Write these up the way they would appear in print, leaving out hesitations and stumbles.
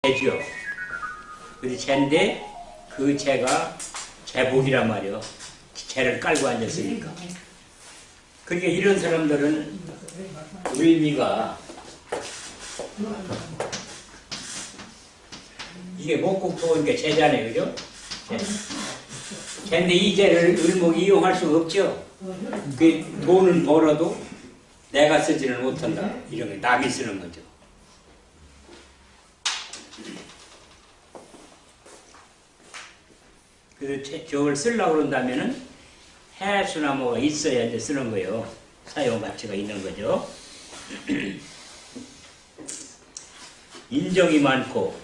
재죠. 그래서 재인데 그 재가 재복이란 말이요. 재를 깔고 앉았으니까. 그러니까 이런 사람들은 의미가 이게 목국토니까 재잖아요, 그죠? 재인데 이 재를 을목이 이용할 수가 없죠. 그 돈은 벌어도 내가 쓰지는 못한다. 이런 게 남이 쓰는 거죠. 그래서 저걸 쓰려고 그런다면은 해수나 뭐가 있어야 이제 쓰는 거예요. 사용 가치가 있는 거죠. 인정이 많고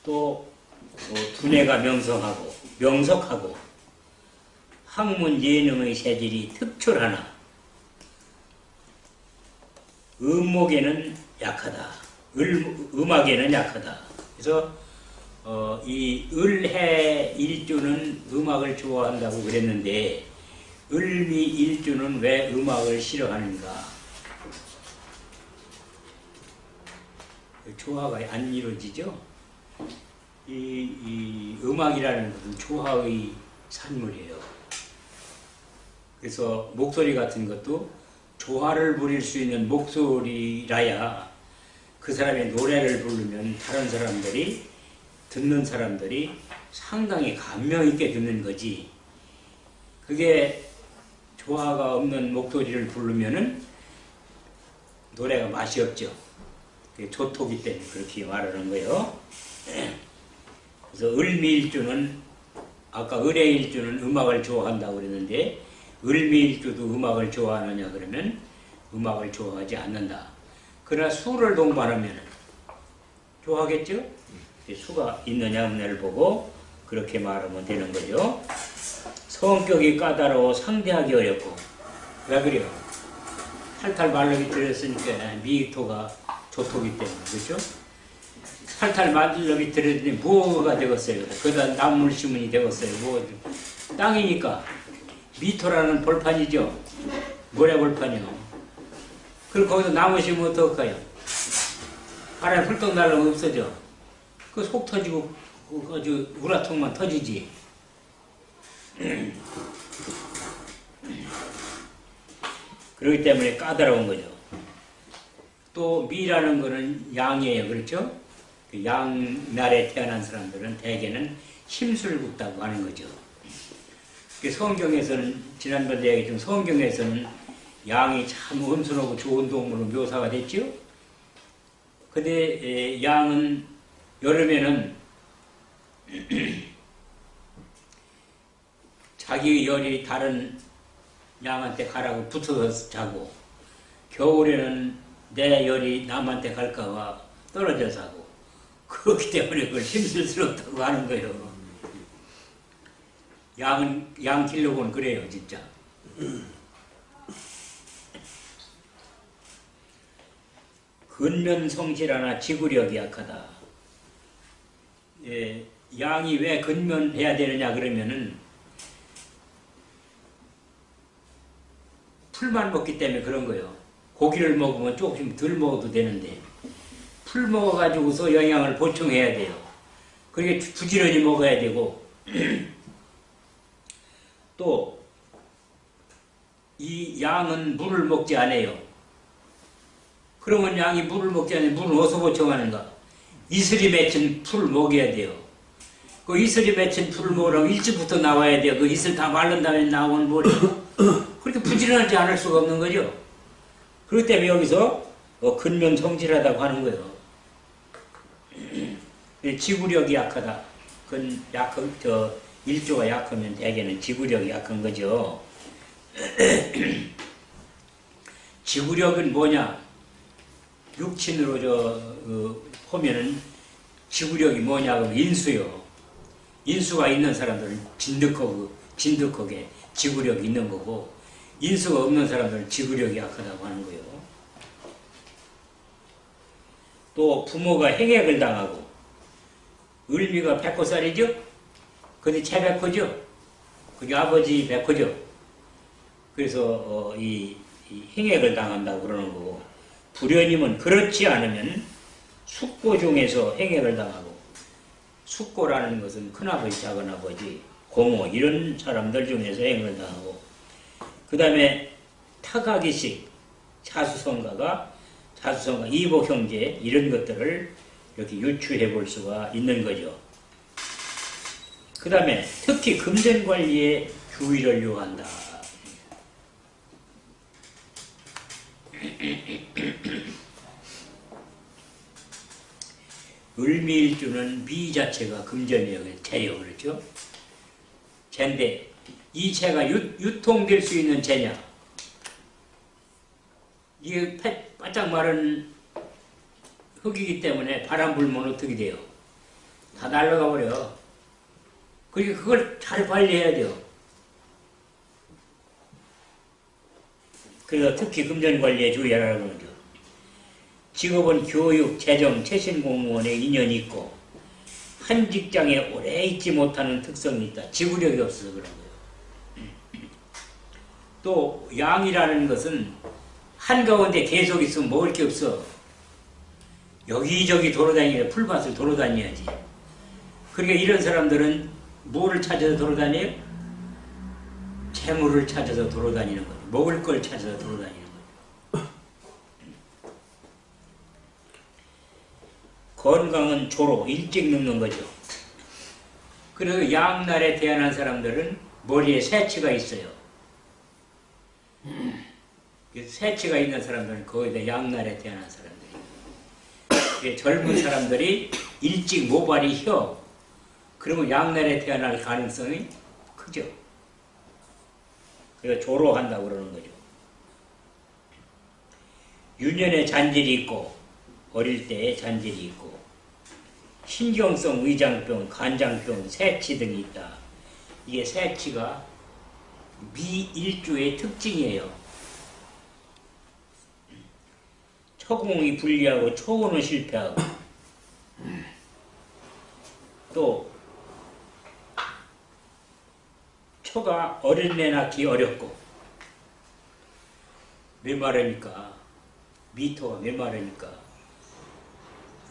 또 두뇌가 명석하고 학문 예능의 세질이 특출하나 음목에는 약하다. 음악에는 약하다. 그래서 이 을해 일주는 음악을 좋아한다고 그랬는데 을미 일주는 왜 음악을 싫어하는가? 조화가 안 이루어지죠? 이 음악이라는 것은 조화의 산물이에요. 그래서 목소리 같은 것도 조화를 부릴 수 있는 목소리라야 그 사람의 노래를 부르면 다른 사람들이 듣는 사람들이 상당히 감명 있게 듣는 거지. 그게 조화가 없는 목소리를 부르면은 노래가 맛이 없죠. 그게 조토기 때문에 그렇게 말하는 거예요. 그래서 을미일주는 아까 을해일주는 음악을 좋아한다고 그랬는데 을미일주도 음악을 좋아하느냐 그러면 음악을 좋아하지 않는다. 그러나 수를 동반하면 좋아하겠죠? 수가 있느냐 없느냐를 보고 그렇게 말하면 되는 거죠. 성격이 까다로워 상대하기 어렵고. 왜 그래요? 탈탈 말르기 들였으니까 미토가 조토기 때문에. 그렇죠? 탈탈 말르기 들였더니 뭐가 되겠어요? 그러다 나물 심은이 되겠어요. 뭐 땅이니까 미토라는 벌판이죠. 모래벌판이요. 그럼 거기서 나무 심으면 어떡할까요? 바람에 훌떡 날라면 없어져. 그 속 터지고 아주 우라통만 터지지. 그렇기 때문에 까다로운 거죠. 또 미라는 거는 양이에요. 그렇죠? 그 양날에 태어난 사람들은 대개는 심술궂다고 하는 거죠. 성경에서는 지난번에 얘기했지만 성경에서는 양이 참 온순하고 좋은 동물로 묘사가 됐죠. 근데 양은 여름에는 자기 열이 다른 양한테 가라고 붙어서 자고, 겨울에는 내 열이 남한테 갈까봐 떨어져 자고, 그렇기 때문에 그걸 힘들스럽다고 하는 거예요. 양 키려고는 그래요, 진짜. 근면성실하나 지구력이 약하다. 예, 양이 왜 근면해야 되느냐 그러면은 풀만 먹기 때문에 그런 거예요. 고기를 먹으면 조금 덜 먹어도 되는데 풀 먹어가지고서 영양을 보충해야 돼요. 그러니까 부지런히 먹어야 되고 또 이 양은 물을 먹지 않아요. 그러면 양이 물을 먹지 않으면 물을 어디서 보충하는가? 이슬이 맺힌 풀을 먹여야 돼요. 그 이슬이 맺힌 풀을 먹으려면 일찍부터 나와야 돼요. 그 이슬 다 마른 다음에 나오는 물이 그렇게 부지런하지 않을 수가 없는 거죠. 그렇기 때문에 여기서 근면성실하다고 하는 거예요. 지구력이 약하다. 일조가 약하면 대개는 지구력이 약한 거죠. 지구력은 뭐냐? 육친으로 보면은 지구력이 뭐냐고 인수요. 인수가 있는 사람들은 진득하게 지구력이 있는 거고, 인수가 없는 사람들은 지구력이 약하다고 하는 거예요. 또 부모가 행액을 당하고, 을미가 백호살이죠? 근데 재백호죠? 그게 아버지 백호죠? 그래서 이 행액을 당한다고 그러는 거고, 불현이면 그렇지 않으면 숙고 중에서 행해를 당하고, 숙고라는 것은 큰아버지, 작은아버지, 고모 이런 사람들 중에서 행을 당하고, 그 다음에 타가기식, 자수성가가 자수성가, 이복형제 이런 것들을 이렇게 유추해 볼 수가 있는 거죠. 그 다음에 특히 금전관리에 주의를 요한다. 을미일주는 미 자체가 금전이에요. 재요. 그렇죠? 재인데 이 재가 유통될 수 있는 재냐? 이게 바짝 마른 흙이기 때문에 바람 불면 어떻게 돼요? 다 날아가 버려. 그러니까 그걸 잘 관리해야 돼요. 그래서 특히 금전관리에 주의하라는 거죠. 직업은 교육, 재정, 최신 공무원에 인연이 있고 한 직장에 오래 있지 못하는 특성이 있다. 지구력이 없어서 그런 거예요. 또 양이라는 것은 한가운데 계속 있으면 먹을 게 없어. 여기저기 돌아다니려 풀밭을 돌아다녀야지. 그러니까 이런 사람들은 뭐를 찾아서 돌아다녀요? 재물을 찾아서 돌아다니는 거예요. 먹을 걸 찾아서 돌아다니는 거예요. 건강은 조로, 일찍 늙는 거죠. 그리고 양날에 태어난 사람들은 머리에 새치가 있어요. 새치가 있는 사람들은 거의 다 양날에 태어난 사람들이에요. 젊은 사람들이 일찍 모발이 혀. 그러면 양날에 태어날 가능성이 크죠. 그래서 조로한다고 그러는 거죠. 유년에 잔질이 있고 어릴 때에 잔질이 있고 신경성 위장병, 간장병, 새치 등이 있다. 이게 새치가 미일주의 특징이에요. 초공이 불리하고 초혼은 실패하고 또 초가 어린애 낳기 어렵고 메마르니까 미토가 메마르니까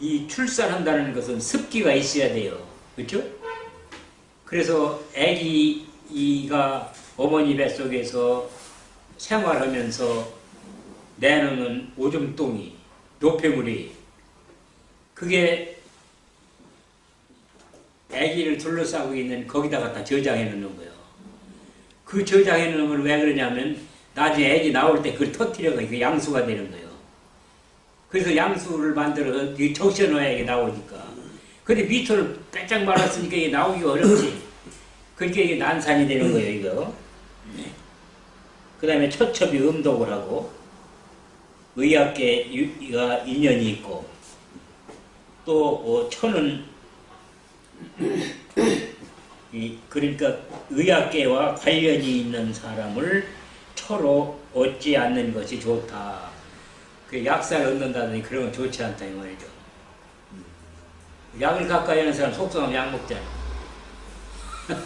이 출산한다는 것은 습기가 있어야 돼요. 그렇죠? 그래서 아기가 어머니 뱃속에서 생활하면서 내놓는 오줌똥이, 노폐물이 그게 아기를 둘러싸고 있는 거기다 갖다 저장해 놓는 거예요. 그 저장해 놓는 걸 왜 그러냐면 나중에 아기 나올 때 그걸 터뜨려가 이게 양수가 되는 거예요. 그래서 양수를 만들어서 적셔 놓아야 이게 나오니까. 근데 미토를 빼짝 말았으니까 이게 나오기가 어렵지. 그러니까 이게 난산이 되는 거예요, 이거. 그 다음에 처첩이 음독을 하고 의학계가 인연이 있고 또 처는 그러니까 의학계와 관련이 있는 사람을 처로 얻지 않는 것이 좋다. 그 약사를 얻는다더니 그런 건 좋지 않다 이 말이죠. 약을 가까이 하는 사람 속상하면 약 먹잖아.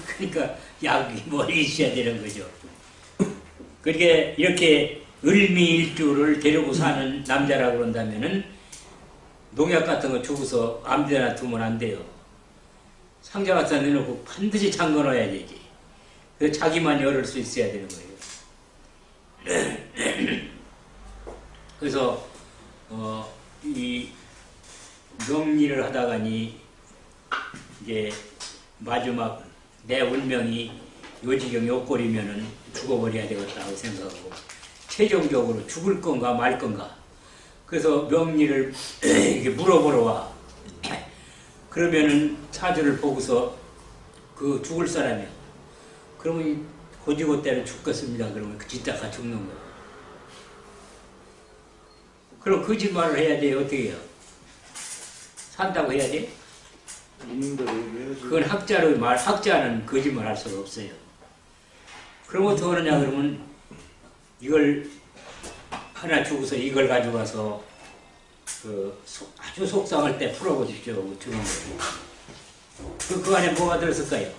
그러니까 약이 멀리 있어야 되는 거죠. 그러니까 이렇게 을미일주를 데리고 사는 남자라고 그런다면은 농약 같은 거 주고서 아무데나 두면 안 돼요. 상자 갖다 내놓고 반드시 잠궈 놔야 되지. 그래서 자기만 열을 수 있어야 되는 거예요. 그래서 이 명리를 하다가니 이제 마지막 내 운명이 요지경 요꼴이면은 죽어버려야 되겠다고 생각하고 최종적으로 죽을 건가 말 건가. 그래서 명리를 이렇게 물어보러 와. 그러면은 사주를 보고서 그 죽을 사람이야. 그러면 고지고대로 죽겠습니다. 그러면 그 짓다가 죽는 거야. 그럼 거짓말을 해야 돼요? 어떻게 해요? 산다고 해야 돼? 그건 학자는 거짓말 할 수가 없어요. 그럼 어떻게 하느냐 그러면 이걸 하나 주고서 이걸 가져가서 아주 속상할 때 풀어보십시오. 주는 거. 그 안에 뭐가 들었을까요?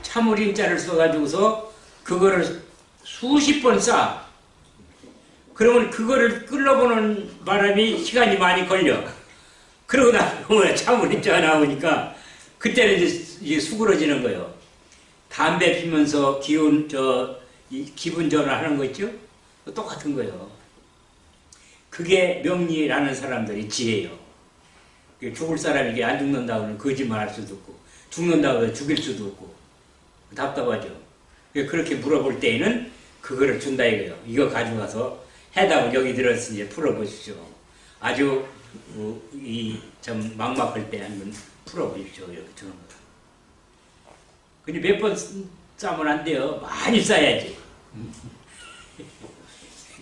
참을임자를 써가지고서 그거를 수십 번 쌓아. 그러면 그거를 끌어보는 바람이 시간이 많이 걸려. 그러고 나면 참을 입자가 나오니까 그때는 이제 수그러지는 거예요. 담배 피면서 기분 전환하는 거 있죠? 똑같은 거예요. 그게 명리라는 사람들이 지혜예요. 죽을 사람이 안 죽는다고는 거짓말 할 수도 없고, 죽는다고 해서 죽일 수도 없고, 답답하죠. 그렇게 물어볼 때에는 그거를 준다 이거예요. 이거 가져가서 해답을 여기 들었으니 풀어보십시오. 아주 좀 막막할 때 한번 풀어보십시오. 이렇게 주는 거예요. 근데 몇 번 싸면 안 돼요. 많이 싸야지.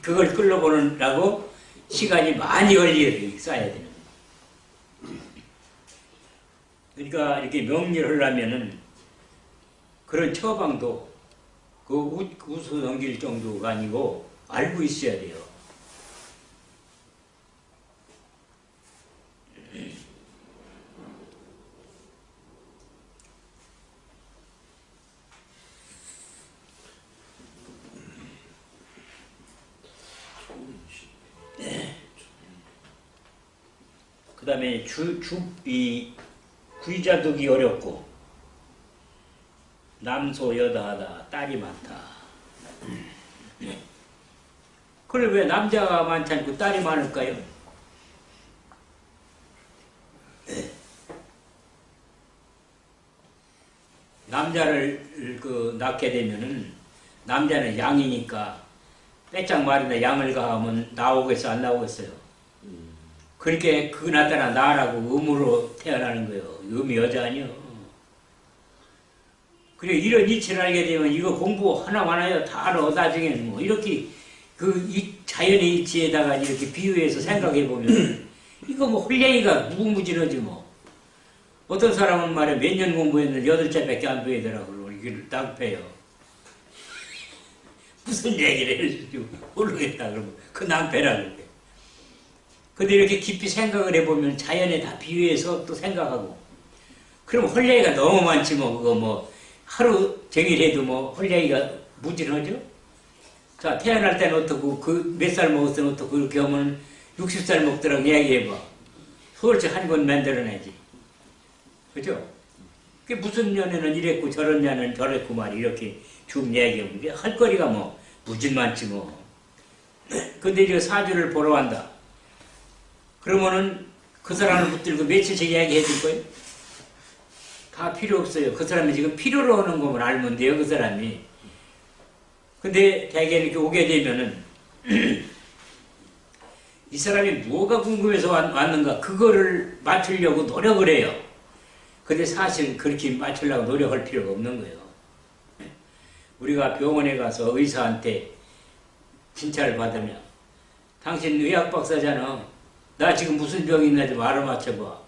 그걸 끌어보느라고 시간이 많이 걸리게 싸야 되는 거예요. 그러니까 이렇게 명리를 하려면은 그런 처방도 그 웃어 넘길 정도가 아니고 알고 있어야 돼요. 그 다음에 이 구이자독이 어렵고 남소 여다하다 딸이 많다. 그래 왜 남자가 많지 않고 딸이 많을까요? 남자를 낳게 되면은 남자는 양이니까 빼짝 말이나 양을 가하면 나오겠어 안 나오겠어요? 그러니까 그 나타나 나라고 음으로 태어나는 거예요. 음이 여자 아니요. 그래 이런 이치를 알게 되면 이거 공부 하나마나요 다 알아. 나중에는 뭐 이렇게 이 자연의 이치에다가 이렇게 비유해서 생각해 보면 이거 뭐 홀랭이가 무궁무진하지 뭐. 어떤 사람은 말해 몇 년 공부했는데 8자밖에 안 배우더라고요. 이걸 딱 배요. 무슨 얘기를 해주지 모르겠다 그러면 그 낭패라고 그래. 근데 이렇게 깊이 생각을 해보면 자연에 다 비유해서 또 생각하고 그럼 홀레이가 너무 많지 뭐 그거 뭐 하루 종일 해도 뭐 홀레이가 무진하죠? 자 태어날 때는 어떻고 그 몇 살 먹을 때는 어떻고 그렇게 하면 60살 먹더라고 이야기해봐. 솔직히 한 권 만들어내지. 그죠? 그게 무슨 년에는 이랬고 저런 년에는 저랬고 말이 이렇게 쭉 이야기하면 할 거리가 뭐 무진 많지 뭐. 근데 이제 사주를 보러 간다. 그러면은 그 사람을 붙들고 며칠씩 이야기해 줄 거예요? 다 필요 없어요. 그 사람이 지금 필요로 오는 것만 알면 돼요, 그 사람이. 근데 대개 이렇게 오게 되면은 이 사람이 뭐가 궁금해서 왔는가 그거를 맞추려고 노력을 해요. 근데 사실 그렇게 맞추려고 노력할 필요가 없는 거예요. 우리가 병원에 가서 의사한테 진찰을 받으면 당신 의학 박사잖아. 나 지금 무슨 병이 있나 좀 알아맞혀봐.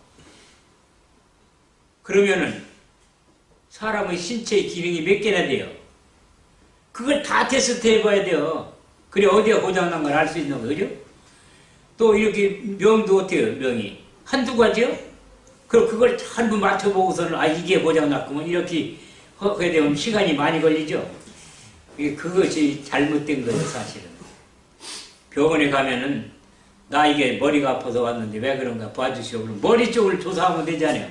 그러면은 사람의 신체의 기능이 몇 개나 돼요. 그걸 다 테스트 해봐야 돼요. 그래 어디가 고장난 걸 알 수 있는 거죠. 또 이렇게 명도 어때요? 명이 한두 가지요? 그럼 그걸 전부 맞춰보고서는 이게 고장났구먼 이렇게 하게 되면 시간이 많이 걸리죠. 그것이 잘못된 거예요 사실은. 병원에 가면은 나 이게 머리가 아파서 왔는데 왜 그런가 봐주시오. 그럼 머리 쪽을 조사하면 되잖아요.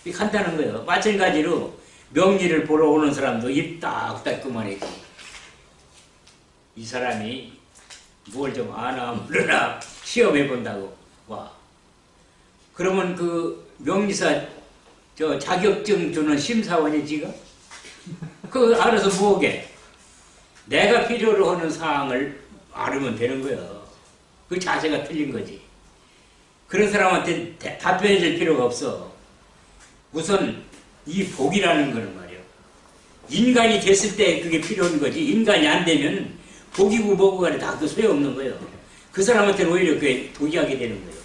이게 간단한 거예요. 마찬가지로 명리를 보러 오는 사람도 입 딱딱 그만이지. 이 사람이 뭘 좀 아나 모르나 시험해 본다고 와. 그러면 그 명리사 자격증 주는 심사원이 지가 그 알아서 뭐게 내가 필요로 하는 사항을 알으면 되는 거예요. 그 자세가 틀린 거지. 그런 사람한테 답변해 줄 필요가 없어. 우선 이 복이라는 거는 말이야. 인간이 됐을 때 그게 필요한 거지. 인간이 안 되면 복이고 뭐고 간에 다 그 소용없는 거예요. 그 사람한테는 오히려 그게 독이하게 되는 거예요.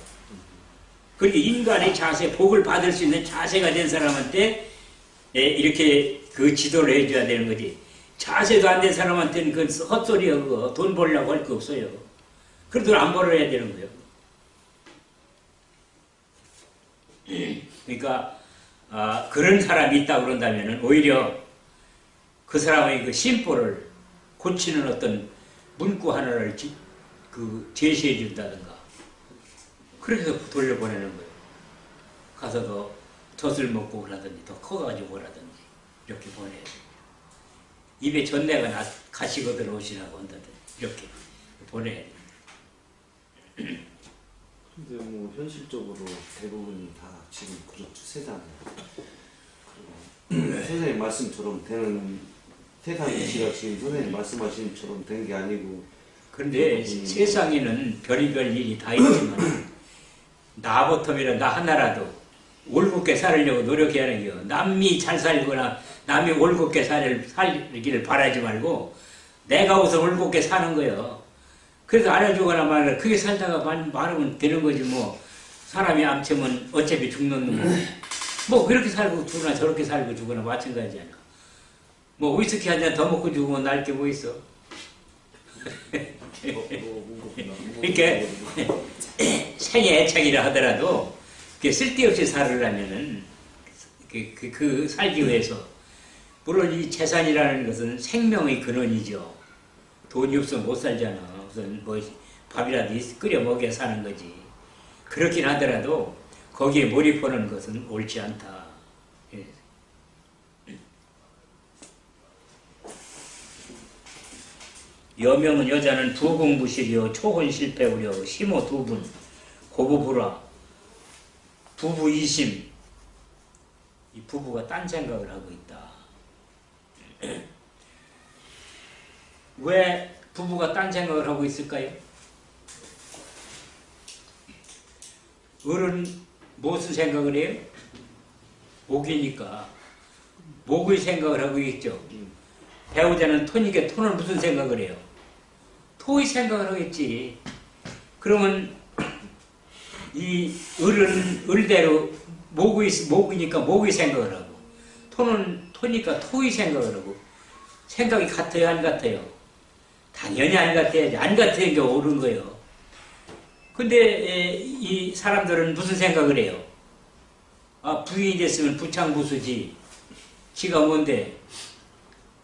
그러니까 인간의 자세, 복을 받을 수 있는 자세가 된 사람한테 이렇게 그 지도를 해줘야 되는 거지. 자세도 안 된 사람한테는 그건 헛소리야 그거. 돈 벌려고 할 거 없어요. 그 돈 안 벌어야 되는 거예요. 그러니까 그런 사람이 있다고 그런다면 오히려 그 사람의 그 심보를 고치는 어떤 문구 하나를 그 제시해 준다든가 그래서 돌려보내는 거예요. 가서 더 젖을 먹고 그러든지 더 커가지고 그러든지 이렇게 보내야 돼요. 입에 전내가 가시고 들어오시라고 한다든지 이렇게 보내야 돼요. 근데 뭐 현실적으로 대부분이 다 지금 그런 추세잖아요. 선생님 말씀처럼 되는 세상 이치가 지금 선생님 말씀하신 것처럼 된 게 아니고. 그런데 세상에는 별의별 일이 다 있지만 나 버텀이라 나 하나라도 올곧게 살으려고 노력해야 하는 거요. 남이 잘 살거나 남이 올곧게 살기를 바라지 말고 내가 우선 올곧게 사는 거예요. 그래서 알아주거나 말거나 그게 살다가 말하면 되는 거지 뭐. 사람이 암치면 어차피 죽는 놈. 뭐 그렇게 살고 죽거나 저렇게 살고 죽거나 마찬가지잖아. 뭐 위스키 한 잔 더 먹고 죽으면 날 게 뭐 있어. 그러니까 생애 애착이라 하더라도 쓸데없이 살으려면은 그 살기 위해서 물론 이 재산이라는 것은 생명의 근원이죠. 돈이 없으면 못 살잖아. 우선 뭐 밥이라도 끓여 먹여 사는 거지. 그렇긴 하더라도 거기에 몰입하는 것은 옳지 않다. 예. 여명은 여자는 부공부실이요 초혼 실패우려 심호 두분 고부부라 부부 이심. 이 부부가 딴 생각을 하고 있다. 왜 부부가 딴 생각을 하고 있을까요? 어른 무슨 생각을 해요? 목이니까 목의 생각을 하고 있죠. 배우자는 토니까 토는 무슨 생각을 해요? 토의 생각을 하겠지. 그러면 이 을은 을대로 목이니까 목의 생각을 하고 토는 토니까 토의 생각을 하고 생각이 같아요 안 같아요? 당연히 안 같아야지. 안 같아야 이게 옳은 거예요. 근데 이 사람들은 무슨 생각을 해요? 아, 부인이 됐으면 부창부수지. 지가 뭔데?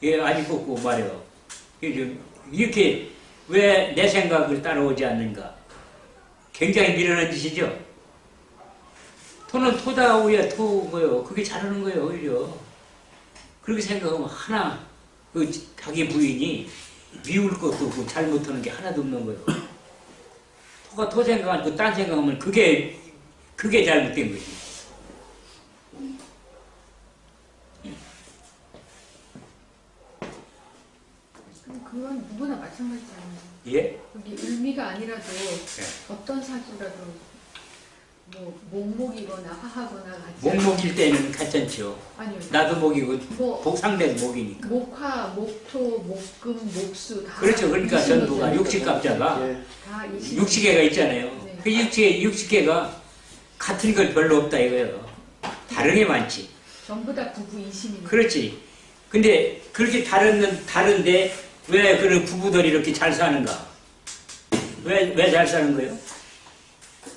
예, 아직 꽂고 말이요. 이렇게 왜 내 생각을 따라오지 않는가? 굉장히 미련한 짓이죠? 토는 토다 오야 토고요. 그게 잘하는 거예요, 오히려. 그렇게 생각하면 하나, 자기 부인이 미울 것도 없고 잘못하는 게 하나도 없는 거예요. 토가 토 생각하고 딴 생각하면 그게 잘못된 거지. 그건 누구나 마찬가지잖아요. 예? 여기 을미가 아니라도 네. 어떤 사주라도 뭐 목목이거나 화하거나 같이 목목일 때는 괜찮죠. 아니요. 나도 목이고 뭐 상대도 목이니까. 목화, 목토, 목금, 목수 다 그렇죠. 그러니까 전부가 육식갑자가 다 20. 60개가 있잖아요. 네. 그 60개가 같은 걸 별로 없다 이거예요. 다른 게 많지. 전부 다 부부 20입니다. 그렇지. 근데 그렇게 다른데 왜 그런 부부들이 이렇게 잘 사는가? 왜 잘 사는 거예요?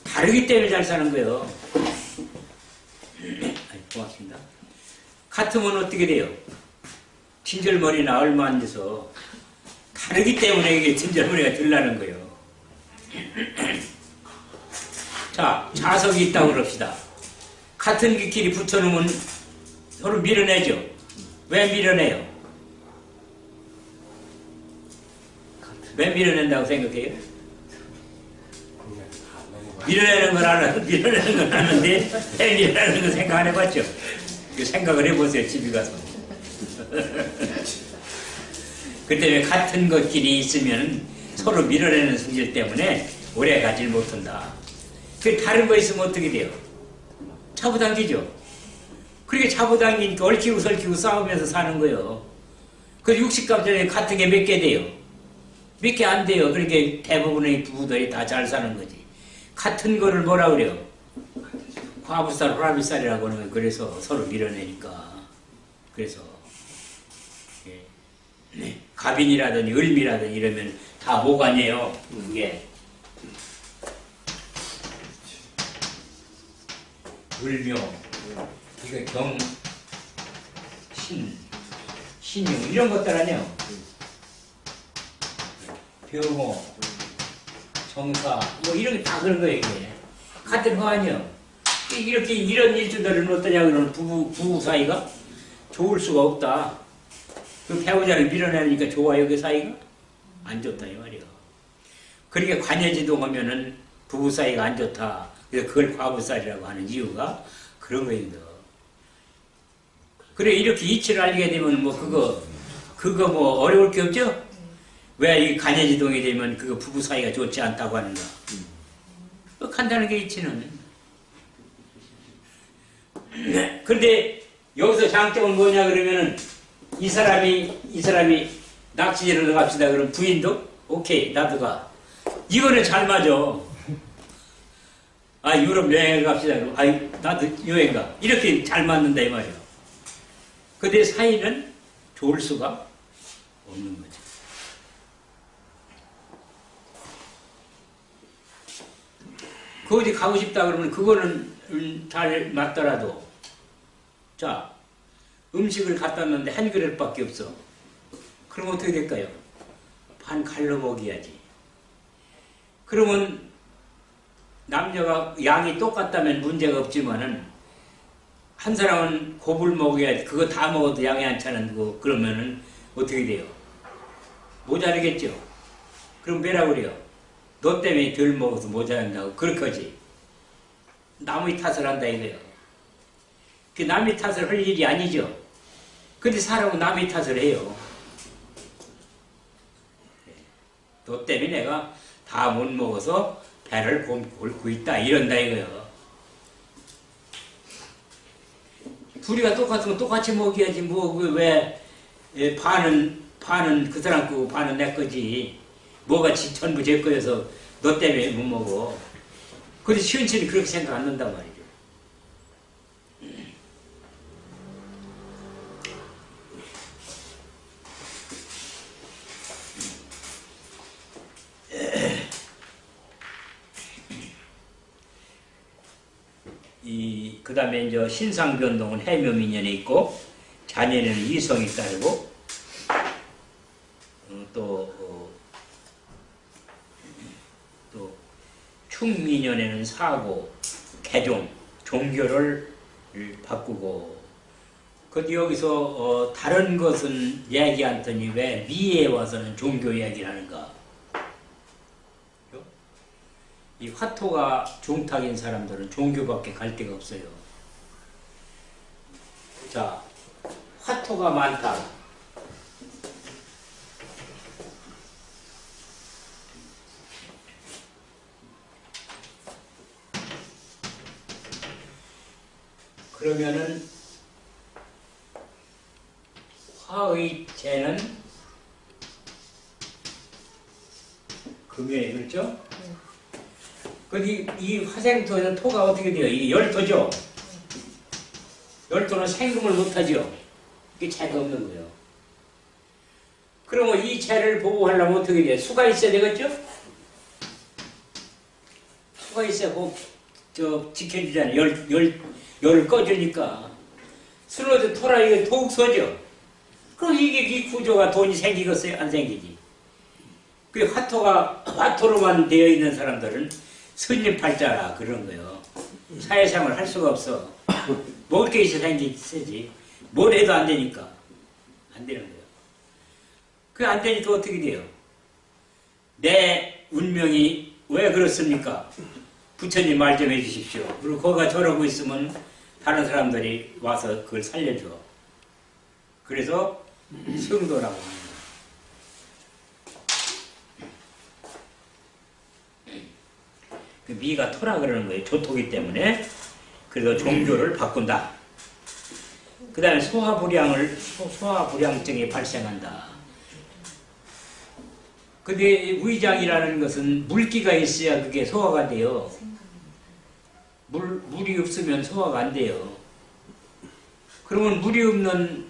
다르기 때문에 잘 사는 거예요. 고맙습니다. 같으면 어떻게 돼요? 진절머리나 얼마 안 돼서 다르기 때문에 이게 진절머리가 들라는 거예요. 자, 자석이 있다고 그럽시다. 같은 길이 붙여놓으면 서로 밀어내죠. 왜 밀어내요? 왜 밀어낸다고 생각해요? 밀어내는 건 알아요. 밀어내는 건 아는데 왜 밀어내는 건 생각 안 해봤죠? 그 생각을 해보세요. 집에 가서. 그 때문에 같은 것끼리 있으면 서로 밀어내는 성질 때문에 오래 가질 못한다. 그 다른 거 있으면 어떻게 돼요? 잡아당기죠. 그렇게 잡아당기니까 얽히고 설키고 싸우면서 사는 거예요. 그 60갑자기 같은 게 몇 개 돼요? 몇 개 안 돼요. 그러니까 대부분의 부부들이 다 잘 사는 거지. 같은 거를 뭐라 그래요? 과부살, 호라비살이라고 하는 거예요. 그래서 서로 밀어내니까. 그래서 예. 갑인이라든지 을미라든지 이러면 다 모관이에요. 이게 을묘, 이거 경, 신용 이런 것들 아니에요. 병호, 정사 뭐 이런 게 다 그런 거예요. 이게 같은 화아니요. 이렇게 이런 일주들은 어떠냐 그러면 부부 사이가 좋을 수가 없다. 그 배우자를 밀어내니까 좋아요 그 사이가 안 좋다 이 말이요. 그렇게 관여지동 하면은 부부 사이가 안 좋다. 그래서 그걸 과부살이라고 하는 이유가 그런 거입니다. 그래 이렇게 이치를 알게 되면 뭐 그거 뭐 어려울 게 없죠? 왜 이 관여지동이 되면 그거 부부 사이가 좋지 않다고 하는가? 간단하게 이치는. 그런데 여기서 장점은 뭐냐 그러면은 이 사람이 낚시를 갑시다 그러면 부인도 오케이 나도 가. 이거는 잘 맞아. 아 유럽 여행을 갑시다 그러면 아 나도 여행 가. 이렇게 잘 맞는다 이 말이야. 근데 사이는 좋을 수가 없는 거죠. 그 어디 가고 싶다 그러면 그거는 잘 맞더라도 자 음식을 갖다 놨는데 한 그릇밖에 없어. 그럼 어떻게 될까요? 반 갈라 먹여야지. 그러면 남녀가 양이 똑같다면 문제가 없지만은 한 사람은 곱을 먹어야지. 그거 다 먹어도 양이 안 차는 거 그러면은 어떻게 돼요? 모자르겠죠. 그럼 뭐라고 그래요? 너 때문에 덜 먹어서 모자란다고 그렇게 하지. 남의 탓을 한다 이거예요. 그 남의 탓을 할 일이 아니죠. 근데 사람은 남의 탓을 해요. 너 때문에 내가 다 못 먹어서 배를 곪고 있다 이런다 이거예요. 둘이가 똑같으면 똑같이 먹여야지 뭐 왜 반은 그 사람 거고 반은 내 거지. 뭐가 전부 제 거여서 너 때문에 못 먹어. 근데 시원치는 그렇게 생각 안 한단 말이죠. 그 다음에 이제 신상변동은 해묘민연에 있고, 자녀는 이성이 따르고, 또 충민연에는 사고, 개종, 종교를 바꾸고, 근데 여기서 다른 것은 얘기 않더니 왜 미에 와서는 종교 이야기를 하는가? 이 화토가 종탁인 사람들은 종교밖에 갈 데가 없어요. 자, 화토가 많다. 그러면은 화의 재는 금연이 그렇죠? 근데 이 화생토는 토가 어떻게 돼요? 이게 열토죠? 열토는 생금을 못하죠? 이게 재가 없는 거예요. 그러면 이 재를 보호하려면 어떻게 돼요? 수가 있어야 되겠죠? 수가 있어야 지켜주잖아요. 열을 꺼주니까. 슬로드 토라 이게 더욱 서죠? 그럼 이게 이 구조가 돈이 생기겠어요? 안 생기지? 그 화토로만 되어 있는 사람들은 스님팔자라 그런 거요. 사회생활 할 수가 없어. 먹을 게 있어 생기지. 뭘 해도 안 되니까. 안 되는 거예요. 그게 안 되니까 어떻게 돼요? 내 운명이 왜 그렇습니까? 부처님 말 좀 해주십시오. 그리고 거기가 저러고 있으면 다른 사람들이 와서 그걸 살려줘. 그래서 성도라고 합니다. 그 미가 토라 그러는 거예요. 조토기 때문에. 그래서 종교를 바꾼다. 그 다음에 소화불량증이 발생한다. 근데 위장이라는 것은 물기가 있어야 그게 소화가 돼요. 물이 없으면 소화가 안 돼요. 그러면 물이 없는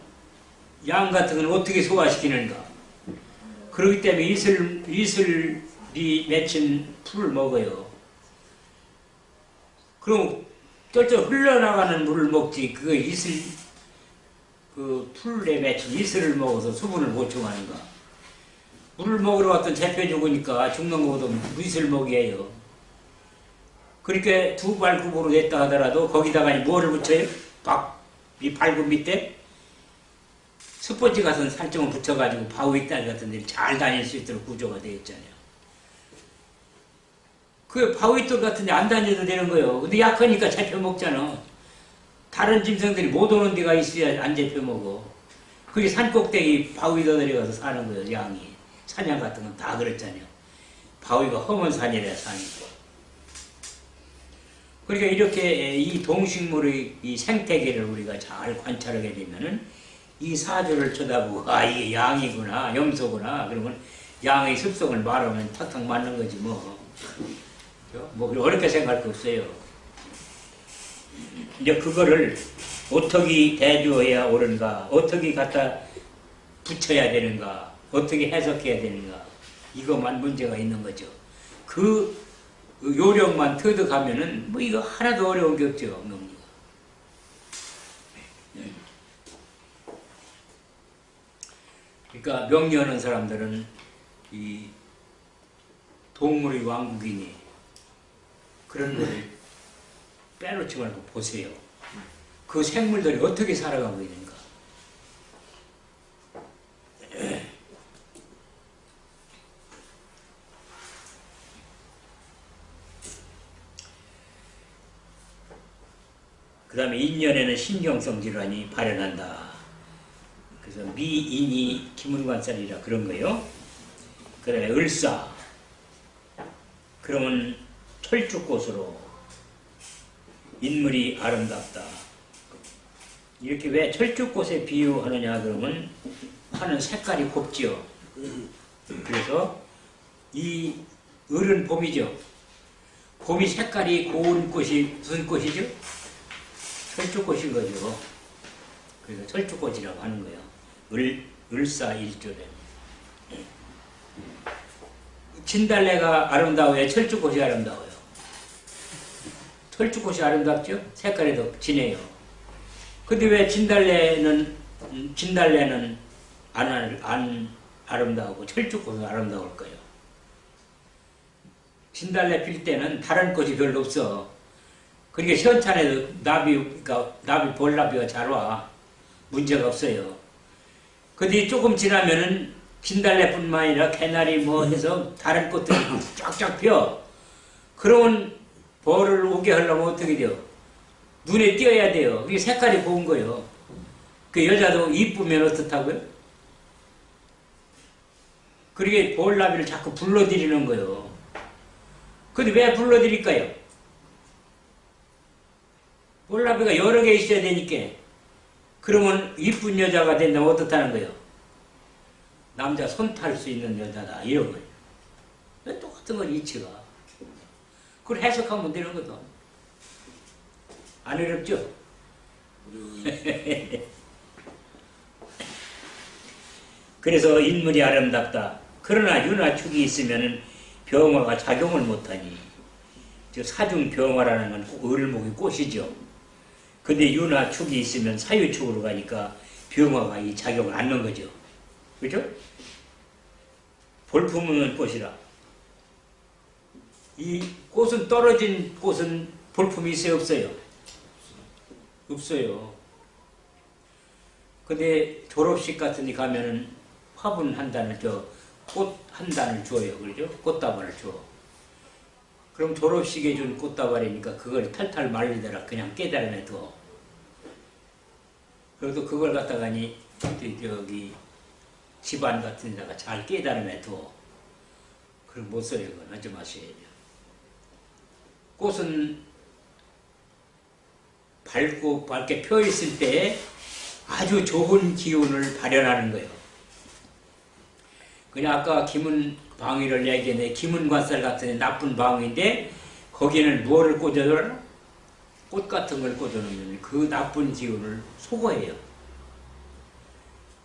양 같은 건 어떻게 소화시키는가? 그렇기 때문에 이슬이 맺힌 풀을 먹어요. 그럼 쩔쩔 흘러나가는 물을 먹지 그 풀에 맺힌 이슬을 먹어서 수분을 보충하는가? 물을 먹으러 왔던 재패 죽으니까 죽는 것보다 무엇을 먹여요. 그렇게 두 발굽으로 됐다 하더라도 거기다가 뭐를 붙여요? 이 발굽 밑에 스포츠 같은 살점을 붙여가지고 바위 딸 같은 데 잘 다닐 수 있도록 구조가 되어 있잖아요. 그 바위돌 같은 데 안 다녀도 되는 거예요. 근데 약하니까 잡혀 먹잖아. 다른 짐승들이 못 오는 데가 있어야 안 잡혀 먹어. 그게 산꼭대기 바위도 내려가서 사는 거예요, 양이. 사냥 같은 건 다 그렇잖아요. 바위가 험한 산이라 산이. 그러니까 이렇게 이 동식물의 이 생태계를 우리가 잘 관찰하게 되면은 이 사주를 쳐다보고, 아, 이게 양이구나, 염소구나, 그러면 양의 습성을 말하면 탁탁 맞는 거지, 뭐. 뭐, 어렵게 생각할 거 없어요. 이제 그거를 어떻게 대조해야 옳은가, 어떻게 갖다 붙여야 되는가, 어떻게 해석해야 되는가, 이것만 문제가 있는 거죠. 그 요령만 터득하면은 뭐 이거 하나도 어려운 게 없죠, 놈이가. 그러니까 명리하는 사람들은 이 동물의 왕국이니 그런 걸 빼놓지 말고 보세요. 그 생물들이 어떻게 살아가고 있는가. 그 다음에 인년에는 신경성 질환이 발현한다. 그래서 미인이 기문관살이라 그런 거예요. 그 다음에 을사. 그러면 철쭉꽃으로 인물이 아름답다. 이렇게 왜 철쭉꽃에 비유하느냐 그러면 하는 색깔이 곱지요. 그래서 이 을은 봄이죠. 봄이 색깔이 고운 꽃이 무슨 꽃이죠? 철쭉꽃인 거죠. 그래서 철쭉꽃이라고 하는 거예요. 을사일조래. 진달래가 아름다워요? 철쭉꽃이 아름다워요? 철쭉꽃이 아름답죠? 색깔이 더 진해요. 근데 왜 진달래는 안 아름다우고 철쭉꽃은 아름다울까요? 진달래 필 때는 다른 꽃이 별로 없어. 그러니까 현찬에도 나비 볼나비가 잘 와. 문제가 없어요. 근데 조금 지나면은 진달래뿐만 아니라 개나리 뭐 해서 다른 꽃들이 쫙쫙 펴. 그러면 벌을 오게 하려면 어떻게 돼요? 눈에 띄어야 돼요. 그게 색깔이 고운 거예요. 그 여자도 이쁘면 어떻다고요? 그러게 볼나비를 자꾸 불러들이는 거예요. 근데 왜 불러들일까요? 볼나비가 여러 개 있어야 되니까. 그러면 이쁜 여자가 된다면 어떻다는 거예요? 남자 손 탈 수 있는 여자다 이런 거예요. 똑같은 건 이치가. 그걸 해석하면 되는 거다. 안 어렵죠? 그래서 인물이 아름답다. 그러나 윤화축이 있으면 병화가 작용을 못하니, 즉 사중병화라는 건 을목의 꽃이죠. 근데 윤화축이 있으면 사유축으로 가니까 병화가 이 작용을 안 넣는 거죠. 그죠? 볼품은 꽃이라. 이 꽃은 떨어진 꽃은 볼품이 있어요, 없어요? 없어요. 근데 졸업식 같은 데 가면은 화분 한 단을 꽃 한 단을 줘요. 그러죠? 꽃다발을 줘. 그럼 졸업식에 준 꽃다발이니까 그걸 탈탈 말리더라. 그냥 깨달음에 둬. 그래도 그걸 갖다가니 저기 집안 같은 데다가 잘 깨달음에 둬. 그럼 못 써요. 그건 하지 마셔야 돼요. 꽃은 밝게 펴 있을 때 아주 좋은 기운을 발현하는 거예요. 그냥 아까 기문방위를 얘기했는데 기문관살 같은 나쁜 방위인데 거기에는 뭐를 꽂아줘라? 꽃 같은 걸 꽂아놓으면 그 나쁜 기운을 소거해요.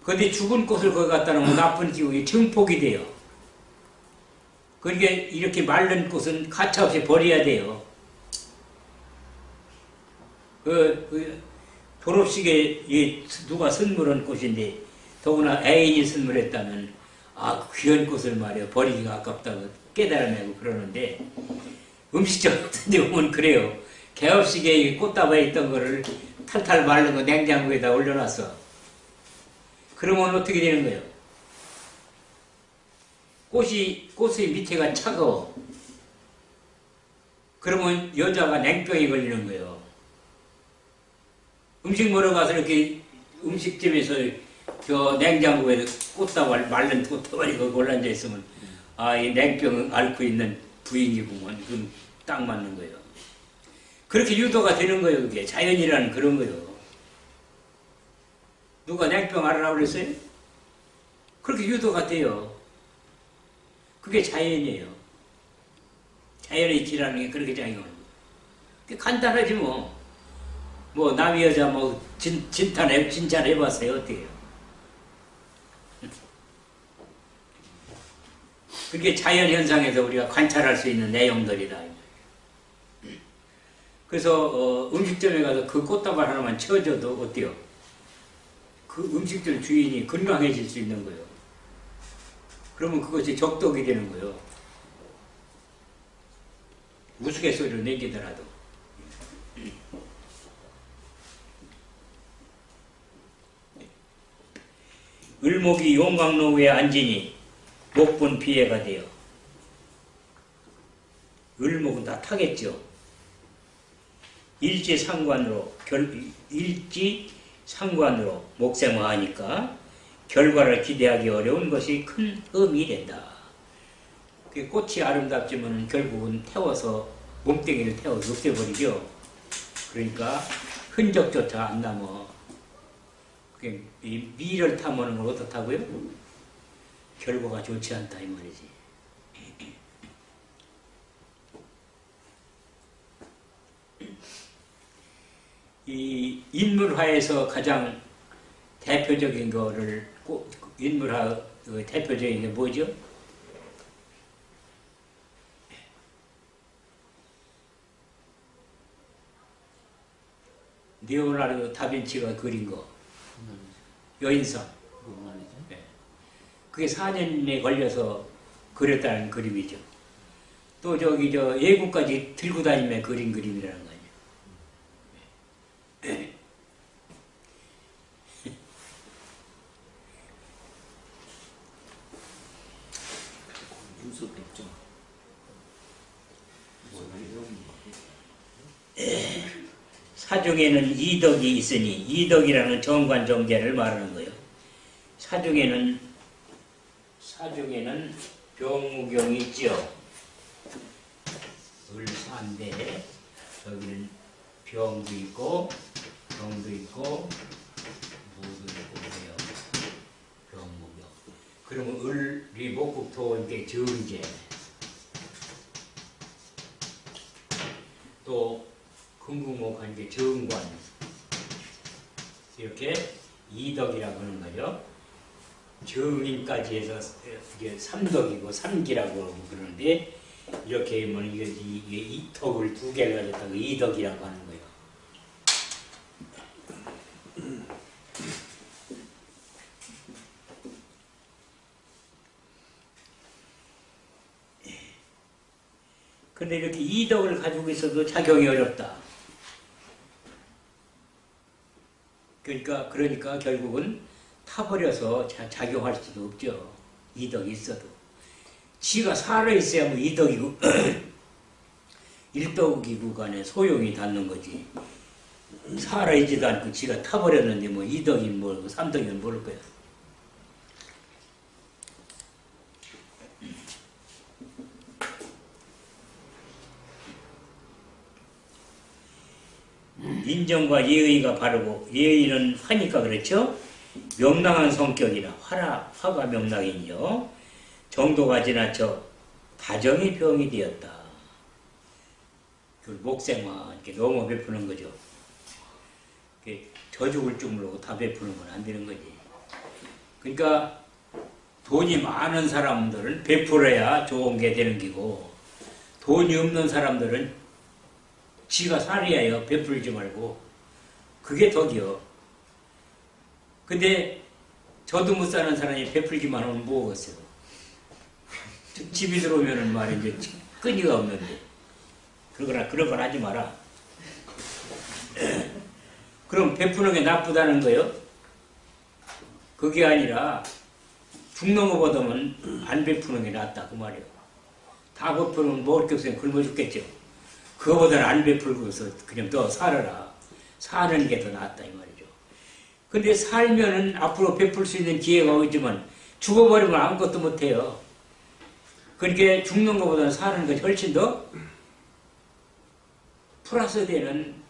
그런데 죽은 꽃을 거기 갖다 놓으면 나쁜 기운이 증폭이 돼요. 그러니까 이렇게 마른 꽃은 가차없이 버려야 돼요. 졸업식에 누가 선물한 꽃인데 더구나 애인이 선물했다면 아, 그 귀한 꽃을 말이야 버리기가 아깝다고 깨달아내고 그러는데 음식점 같은 데 보면 그래요. 개업식에 꽃다발에 있던 거를 탈탈 말른 거 냉장고에다 올려놨어. 그러면 어떻게 되는 거예요? 꽃의 밑에가 차가워. 그러면 여자가 냉병이 걸리는 거예요. 음식 먹으러 가서 이렇게 음식점에서 저 냉장고에 꽃다발, 마른 꽃다발이 거기 올라앉아 있으면 아, 이 냉병을 앓고 있는 부인이구먼. 그건 딱 맞는 거예요. 그렇게 유도가 되는 거예요. 그게 자연이라는 그런 거예요. 누가 냉병 앓으라고 그랬어요? 그렇게 유도가 돼요. 그게 자연이에요. 자연의 질하는 게 그렇게 자연이에요. 그게 간단하지 뭐. 뭐 남의 여자 뭐 진찰해봤어요. 어때요? 그게 자연현상에서 우리가 관찰할 수 있는 내용들이다. 그래서 음식점에 가서 그 꽃다발 하나만 채워줘도 어때요? 그 음식점 주인이 건강해질 수 있는 거예요. 그러면 그것이 적독이 되는 거예요. 우스갯소리를 내기더라도. 을목이 용광로에 앉으니 목본 비해가 돼요. 을목은 다 타겠죠. 일지상관으로 목생화하니까 결과를 기대하기 어려운 것이 큰 흠이 된다. 꽃이 아름답지만 결국은 태워서 몸뚱이를 태워서 없애버리죠. 그러니까 흔적조차 안 남아. 이 미를 탐하는 걸 어떻다고요? 결과가 좋지 않다 이 말이지. 이 인물화에서 가장 대표적인 거를 인물화 대표적인 게 뭐죠? 리오나르도 다빈치가 그린 거 여인상. 네. 그게 4년에 걸려서 그렸다는 그림이죠. 또 저기 저 예구까지 들고 다니며 그린 그림이라는 거 아니에요. 사중에는 이덕이 있으니 이덕이라는 정관정제를 말하는 거예요. 사중에는 병무경이 있죠. 을사인데 여기는 병도 있고 병도 있고 무도 있고 그래요. 병무경. 그러면 을이 목국토인께 정제. 또 금국목한 게 정관. 이렇게 이덕이라고 하는 거죠. 정인까지 해서 이게 삼덕이고 삼기라고 그러는데 이렇게 하면 이게 이덕을 두 개를 가졌다고 이덕이라고 하는 거예요. 근데 이렇게 이덕을 가지고 있어도 작용이 어렵다. 그러니까 결국은 타버려서 작용할 수도 없죠. 이덕이 있어도. 지가 살아있어야 뭐 이덕이고 일덕이고 간에 소용이 닿는 거지. 살아있지도 않고 지가 타버렸는데 뭐 이덕이면 모르고 삼덕이면 모를 거야. 인정과 예의가 바르고 예의는 화니까 그렇죠? 명랑한 성격이라 화가 명랑이요. 정도가 지나쳐 다정이 병이 되었다. 그 목생화 이렇게 너무 베푸는 거죠. 저 죽을 줄 모르고 다 베푸는 건 안 되는 거지. 그러니까 돈이 많은 사람들은 베풀어야 좋은 게 되는 기고 돈이 없는 사람들은 지가 살이야요. 베풀지 말고. 그게 덕이요. 근데 저도 못 사는 사람이 베풀기만 하면 뭐겠어요. 집이 들어오면은 말이야 이제 끈이가 없는데 그런 걸 하지 마라. 그럼 베푸는 게 나쁘다는 거요? 그게 아니라 죽는 것보다는 안 베푸는 게 낫다 그 말이에요. 다 베푸면 먹을 게 없으면 굶어 죽겠죠. 그거보다는 안 베풀고서 그냥 너 살아라. 사는 게 더 낫다 이 말이죠. 근데 살면은 앞으로 베풀 수 있는 기회가 오지만 죽어버리면 아무것도 못해요. 그러니까 죽는 것보다는 사는 것이 훨씬 더 플러스 되는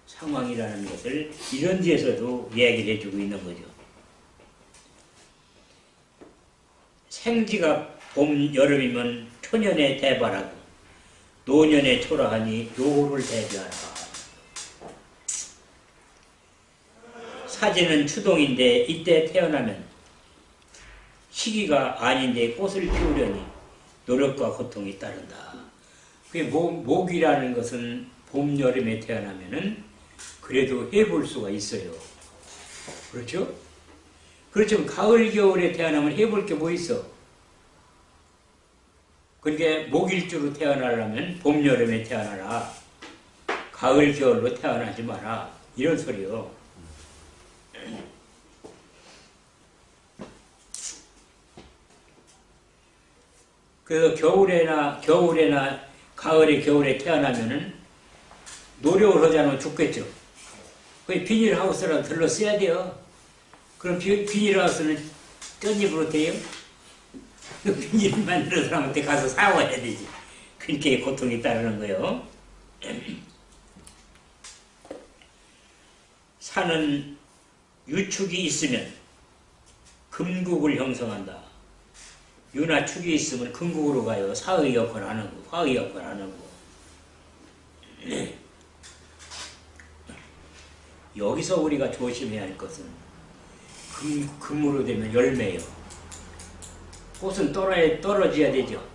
상황이라는 것을 이런 데에서도 이야기를 해주고 있는 거죠. 생지가 봄, 여름이면 초년에 대발하고 노년에 초라하니 요를 대비하라. 사제는 추동인데 이때 태어나면 시기가 아닌데 꽃을 피우려니 노력과 고통이 따른다. 그게 목이라는 것은 봄, 여름에 태어나면은 그래도 해볼 수가 있어요. 그렇죠? 그렇지만 가을, 겨울에 태어나면 해볼 게 뭐 있어? 그러니까 목일주로 태어나려면 봄, 여름에 태어나라. 가을, 겨울로 태어나지 마라. 이런 소리요. 그래서 겨울에나 가을에 겨울에 태어나면은 노력을 하지 않으면 죽겠죠. 그 비닐하우스라도 들러 써야 돼요. 그럼 비닐하우스는 쩐입으로 돼요? 그 비닐 만드는 사람한테 가서 사와야 되지. 그렇게 고통이 따르는 거예요. 산은 유축이 있으면 금국을 형성한다. 유나 축이 있으면 금국으로 가요. 사의 역할 안 하고, 화의 역할 안 하고. 여기서 우리가 조심해야 할 것은 금으로 되면 열매예요. 꽃은 떨어져야 되죠.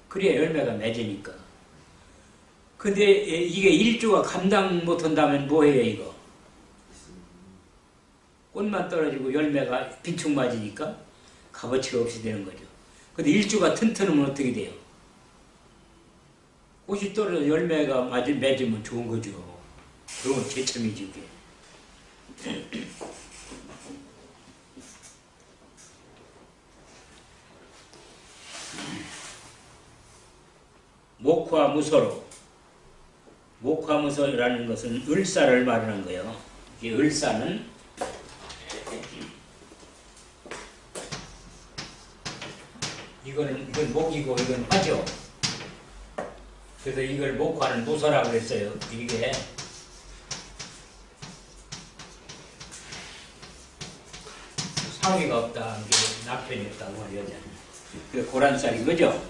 그래야 열매가 맺으니까. 근데 이게 일주가 감당 못한다면 뭐해요 이거? 꽃만 떨어지고 열매가 빈축 맞으니까 값어치가 없이 되는 거죠. 근데 일주가 튼튼하면 어떻게 돼요? 꽃이 떨어져 열매가 맺으면 좋은 거죠. 그건 제첨이지 그게. 목화무서로. 목화무서라는 것은 을사를 말하는 거예요. 이 을사는 이건 목이고 이건 화죠. 그래서 이걸 목화는 무서라고 그랬어요. 이게 상의가 없다, 남편이 없다고 말이야. 그 고란살인 거죠.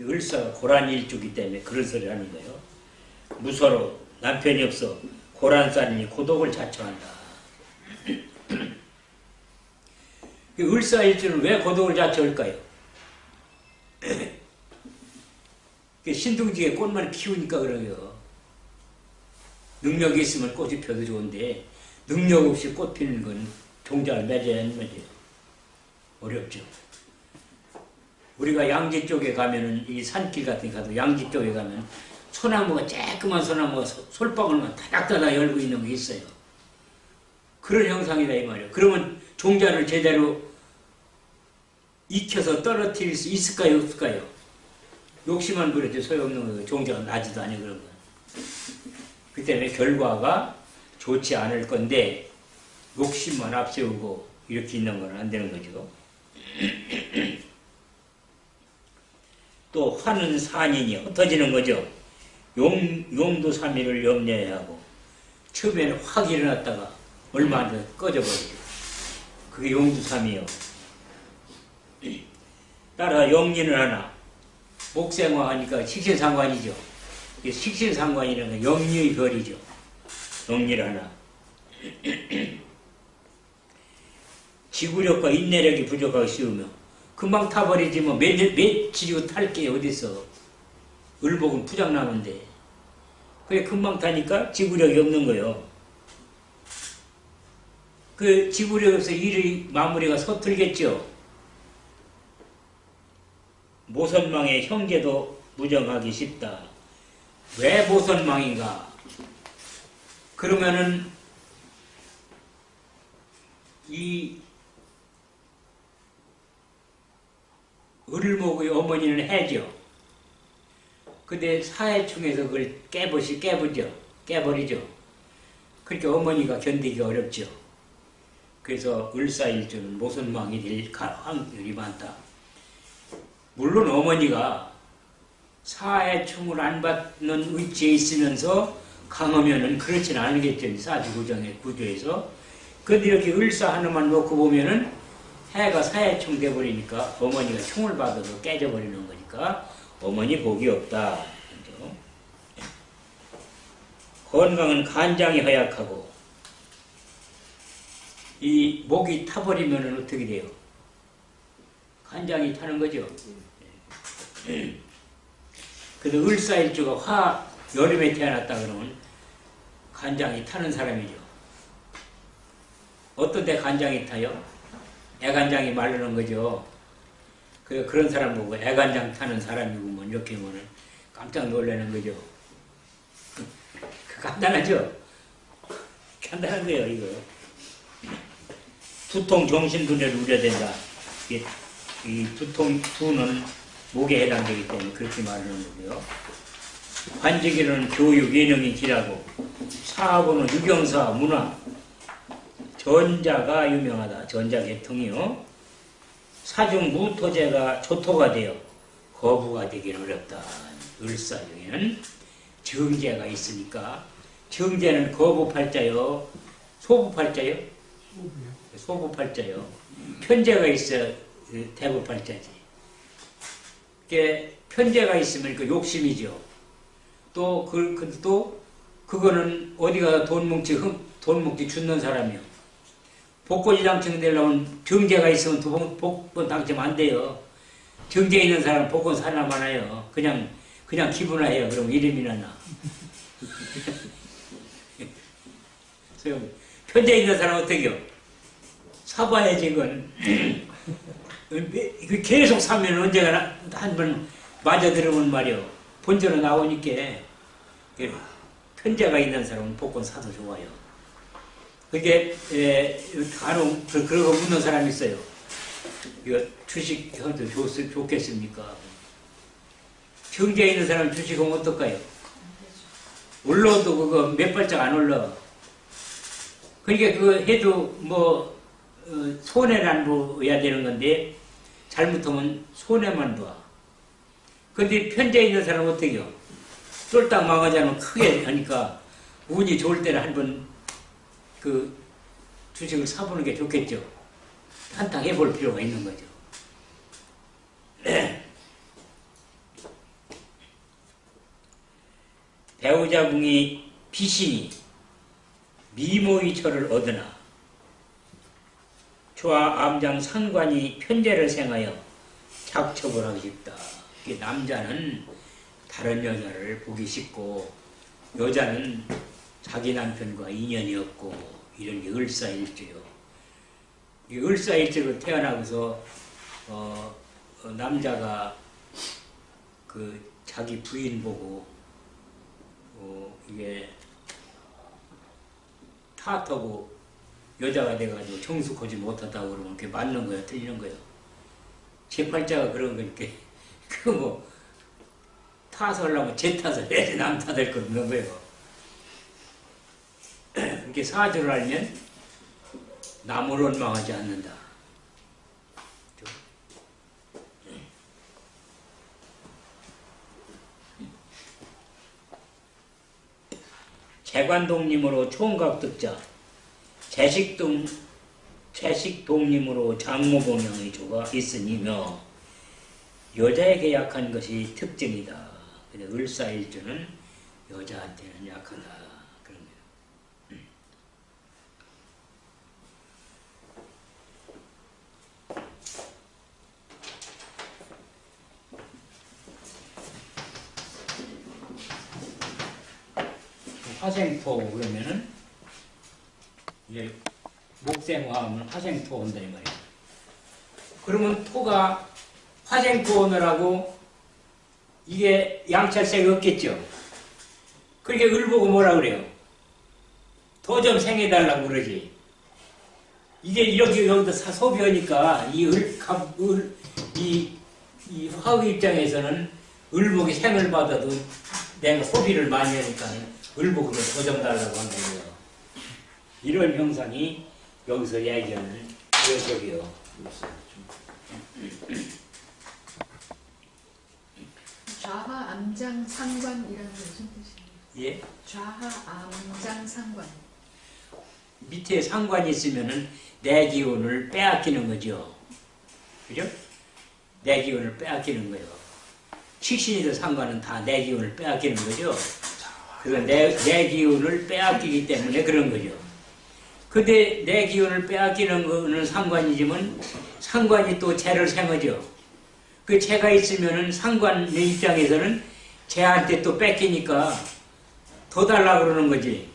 을사가 고란일주기 때문에 그런 소리를 하는 거예요. 무서로 남편이 없어 고란살이니 고독을 자처한다. 을사일주는 왜 고독을 자처할까요? 신둥지에 꽃만 피우니까 그래요. 능력이 있으면 꽃이 펴도 좋은데 능력 없이 꽃 피는 건 종자를 맺어야 하는 거죠. 어렵죠. 우리가 양지 쪽에 가면은 이 산길 같은 데 가도 양지 쪽에 가면 소나무가 쬐끄만 소나무가 솔방울만 다닥다닥 열고 있는 게 있어요. 그런 형상이다 이 말이에요. 그러면 종자를 제대로 익혀서 떨어뜨릴 수 있을까요 없을까요? 욕심만 부렸지 소용없는 거예요. 종자가 나지도 않아요 그런 건. 그 때문에 결과가 좋지 않을 건데 욕심만 앞세우고 이렇게 있는 건 안 되는 거죠. 또 화는 산이니 흩어지는 거죠. 용두삼일을 염려해야 하고 처음에는 확 일어났다가 얼마 안 돼서 꺼져버리죠. 그게 용두삼이요. 따라 영리는 하나 목생화하니까 식신상관이죠. 식신상관이라는 건 영리의 별이죠. 영리를 하나 지구력과 인내력이 부족하기 쉬우며 금방 타버리지 뭐 며칠이고 탈 게 어딨어. 을복은 부장나는데 그게 금방 타니까 지구력이 없는 거예요. 그 지구력에서 일의 마무리가 서툴겠죠. 모선망의 형제도 무정하기 쉽다. 왜 모선망인가? 그러면은 이 을목의 어머니는 해죠. 근데 사해충에서 그걸 깨버리죠. 그렇게 어머니가 견디기 어렵죠. 그래서 을사일주는 모선망이 될 확률이 많다. 물론 어머니가 사해충을 안 받는 위치에 있으면서 강하면은 그렇진 않겠죠. 사주구정의 구조에서. 근데 이렇게 을사 하나만 놓고 보면은 해가 사해충 돼버리니까 어머니가 충을 받아서 깨져버리는 거니까 어머니 복이 없다. 그렇죠? 건강은 간장이 허약하고 이 목이 타버리면 어떻게 돼요? 간장이 타는 거죠. 그래서 을사일주가 여름에 태어났다 그러면 간장이 타는 사람이죠. 어떤 데 간장이 타요? 애간장이 마르는 거죠. 그런 사람 보고 애간장 타는 사람이구먼 이렇게 보면 깜짝 놀라는 거죠. 간단하죠? 간단한 거예요, 이거. 두통 정신분해를 우려된다. 이 두는 목에 해당되기 때문에 그렇게 말하는 거고요. 관직에는 교육, 예능이 길하고 사하고는 유경사, 문화, 전자가 유명하다. 전자계통이요. 사중 무토제가 조토가 되어 거부가 되기 어렵다. 을사 중에는 정제가 있으니까 정제는 거부팔자요. 소부팔자요? 소부팔자요. 편제가 있어 대부팔자지. 편제가 있으면 그 욕심이죠. 또 그거는 어디 가서 돈 뭉치 죽는 사람이요. 복권이 당첨되려면 정제가 있으면 복권 당첨 안 돼요. 정제 있는 사람은 복권 사나 마나요. 그냥 기분화해요. 그럼 이름이나 나. 편제 있는 사람은 어떻게요? 사봐야지 그건. 계속 사면 언제가 한 번 맞아 들으면 말이요. 본전은 나오니까 편제가 있는 사람은 복권 사도 좋아요. 그게 간혹 그런 거 묻는 사람이 있어요. 이거 주식 해도 좋겠습니까? 정제 있는 사람 주식은 어떨까요? 올라도 그거 몇 발짝 안 올라. 그러니까 그거 해도 뭐 손해를 안 보여야 되는 건데 잘못하면 손해만 봐. 근데 편제 있는 사람은 어떻게 해요? 쫄딱 망하지 않으면 크게 하니까 운이 좋을 때는 한번 그 주식을 사보는 게 좋겠죠. 한탕 해볼 필요가 있는 거죠. 배우자궁이 비신이 미모의 철을 얻으나 조화 암장 상관이 편제를 생하여 착첩을 하기 쉽다. 남자는 다른 여자를 보기 쉽고 여자는 자기 남편과 인연이 없고 이런 게 을사일주요. 이 을사일주로 태어나고서 남자가 그 자기 부인 보고 이게 탓하고 여자가 돼가지고 정숙하지 못하다고 그러면 그게 맞는 거야, 틀리는 거야. 제 팔자가 그런 거니까 그 뭐 탓을 하려면 제 탓을 해야지 남 탓할 거 없는 거예요. 이렇게 사주를 알면 남을 원망하지 않는다. 재관독림으로 총각득자, 재식독림으로 장모공양의 조가 있으니며 여자에게 약한 것이 특징이다. 그래서 을사일주는 여자한테는 약하다. 그런 거예요. 화생토 그러면은 이제 목생화하면 화생토 한다 이 말이에요. 그러면 토가 화생토 오느라고 이게 양찰색이 없겠죠. 그렇게 을 보고 뭐라 그래요? 더 좀 생해달라고 그러지. 이게 이렇게 여기다 소비하니까 이 화의 입장에서는 을목이 생을 받아도 내가 소비를 많이 하니까 을목으로 더 좀 달라고 한 거예요. 이런 형상이 여기서 얘기하는 저기요. 좌하 암장 상관이라는 무슨 뜻이에요? 예? 좌하 암장 상관. 밑에 상관이 있으면은 내 기운을 빼앗기는 거죠. 그죠? 내 기운을 빼앗기는 거예요. 식신이든 상관은 다 내 기운을 빼앗기는 거죠. 그래서 내 기운을 빼앗기기 때문에 그런 거죠. 근데 내 기운을 빼앗기는 거는 상관이지만 상관이 또 재를 생하죠. 그 재가 있으면은 상관의 입장에서는 재한테 또 뺏기니까 더 달라 그러는 거지.